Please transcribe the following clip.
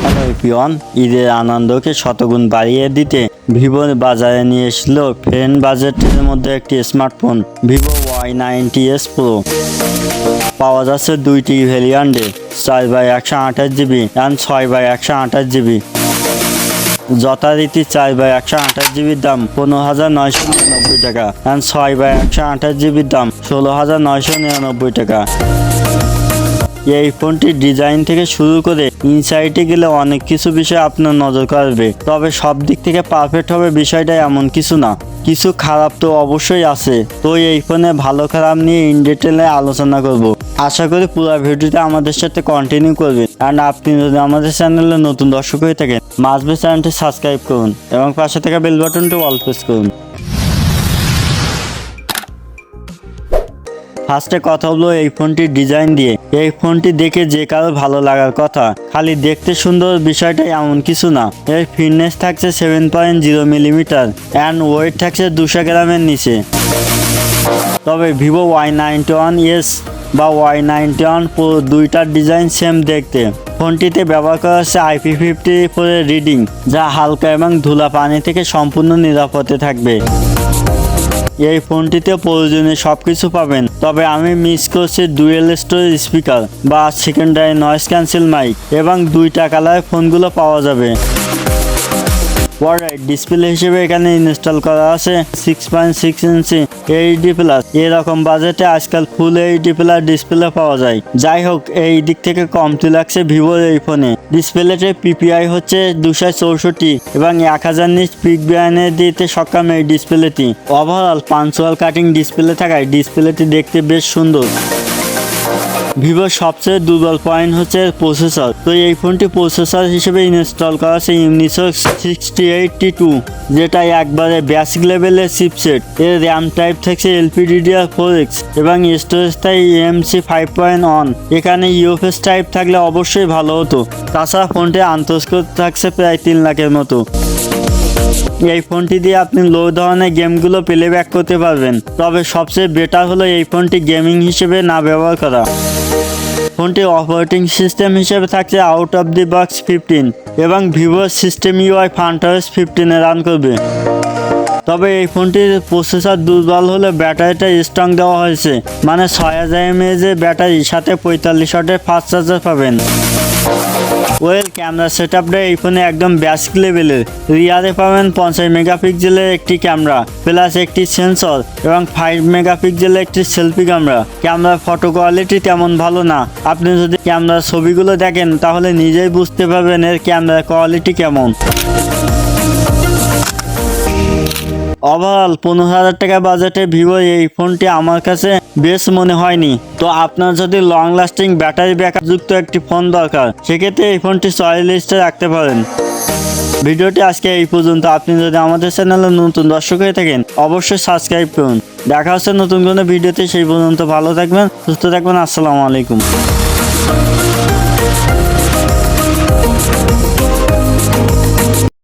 Hello everyone, ঈদের আনন্দকে শতগুণ বাড়িয়ে দিতে ভিভো বাজারে নিয়ে এসলো ফ্রেন্ড বাজেটের মধ্যে একটি স্মার্টফোন ভিভো Y90s Pro। পাওয়া যাচ্ছে দুইটি ভ্যারিয়েন্টে 4/128GB এবং 6/128GB। যথারীতি 4/128GBর দাম 15,999 টাকা এবং 6/128GBর দাম 16,999 টাকা। এই ফোনটির ডিজাইন থেকে শুরু করে ইনসাইটে গেলে অনেক কিছু বিষয় আপনার নজর কাড়বে, তবে সব দিক থেকে পারফেক্ট হবে বিষয়টা এমন কিছু না, কিছু খারাপ তো অবশ্যই আছে। তো এই ফোনে ভালো খারাপ নিয়ে ইন ডিটেলে আলোচনা করব। আশা করি পুরো ভিডিওটা আমাদের সাথে কন্টিনিউ করবেন। অ্যান্ড আপনি যদি আমাদের চ্যানেলে নতুন দর্শক হয়ে থাকেন, মাস্ট চ্যানেলটি সাবস্ক্রাইব করুন এবং পাশে থাকা বেল বাটনটি অল প্রেস করুন। ফার্স্টে কথা হলো এই ফোনটির ডিজাইন দিয়ে। এই ফোনটি দেখে যে কারো ভালো লাগার কথা, খালি দেখতে সুন্দর বিষয়টা এমন কিছু না। এর ফিটনেস থাকছে 7.0 মিলিমিটার অ্যান্ড ওয়েট থাকছে 200 গ্রামের নিচে। তবে ভিভো Y91s বা Y91 Pro দুইটার ডিজাইন সেম দেখতে। ফোনটিতে ব্যবহার করা হচ্ছে IP54 রিডিং, যা হালকা এবং ধুলা পানি থেকে সম্পূর্ণ নিরাপদে থাকবে। এই ফোনটিতে প্রয়োজনীয় সবকিছু পাবেন, তবে আমি মিস করছি ডুয়েল স্টোরেজ স্পিকার বা সেকেন্ডারি নয়েজ ক্যান্সেল মাইক এবং দুইটা কালারের ফোনগুলো পাওয়া যাবে। অলরাইট, ডিসপ্লে হিসেবে এখানে ইনস্টল করা আছে 6.6 ইঞ্চি এইচডি প্লাস। এরকম বাজেটে আজকাল ফুল এইচডি প্লাস ডিসপ্লে পাওয়া যায়। যাই হোক, এই দিক থেকে কমতি লাগছে ভিভোর এই ফোনে। ডিসপ্লেতে পিপিআই হচ্ছে 264 এবং 1000 নিট পিক ব্রাইটনেস দিতে সক্ষম এই ডিসপ্লেটি। ওভারঅল পাঞ্চুয়াল কাটিং ডিসপ্লে থাকায় ডিসপ্লেটি দেখতে বেশ সুন্দর। ভিভোর সবচেয়ে দুর্বল পয়েন্ট হচ্ছে প্রসেসর। তো এই ফোনটি প্রসেসর হিসেবে ইনস্টল করা আছে Unisoc 6082, যেটা একবারে বেসিক লেভেলের চিপসেট। এর র্যাম টাইপ থাকছে LPDDR4X এবং স্টোরেজ তাই eMMC 5.1। এখানে UFS টাইপ থাকলে অবশ্যই ভালো হতো। তাছাড়া ফোনটি আন্তঃস্কোর থাকছে প্রায় 3 লাখের মতো। এই ফোনটি দিয়ে আপনি লো ধরনের গেমগুলো প্লেব্যাক করতে পারবেন, তবে সবচেয়ে বেটার হলো এই ফোনটি গেমিং হিসেবে না ব্যবহার করা। ফোনটি অপারেটিং সিস্টেম হিসেবে থাকছে আউট অফ দি বক্স 15 এবং ভিভোর সিস্টেম UI FunOS 15 রান করবে। তবে এই ফোনটির প্রসেসর দুর্বল হলে ব্যাটারিটা স্ট্রং দেওয়া হয়েছে, মানে 6000 mAh ব্যাটারি সাথে 45 ওয়াটের ফাস্ট চার্জার পাবেন। ওয়েল, ক্যামেরা সেটআপটা এই ফোনে একদম বেসিক লেভেলের। রিয়ারে পাবেন 50 মেগাপিক্সেলের একটি ক্যামেরা প্লাস একটি সেন্সর এবং 5 মেগাপিক্সেলের একটি সেলফি ক্যামেরা। ক্যামেরার ফটো কোয়ালিটি তেমন ভালো না। আপনি যদি ক্যামেরার ছবিগুলো দেখেন তাহলে নিজেই বুঝতে পারবেন এর ক্যামেরার কোয়ালিটি কেমন। ওভারঅল 15,000 টাকা বাজেটে ভিভো এই ফোনটি আমার কাছে বেশ মনে হয়নি। তো আপনার যদি লং লাস্টিং ব্যাটারি ব্যাকআপ যুক্ত একটি ফোন দরকার, সেক্ষেত্রে এই ফোনটি চয়েস লিস্টে রাখতে পারেন। ভিডিওটি আজকে এই পর্যন্ত। আপনি যদি আমাদের চ্যানেলে নতুন দর্শক হয়ে থাকেন, অবশ্যই সাবস্ক্রাইব করুন। দেখা হচ্ছে নতুন কোনো ভিডিওতে। সেই পর্যন্ত ভালো থাকবেন, সুস্থ থাকবেন। আসসালামু আলাইকুম।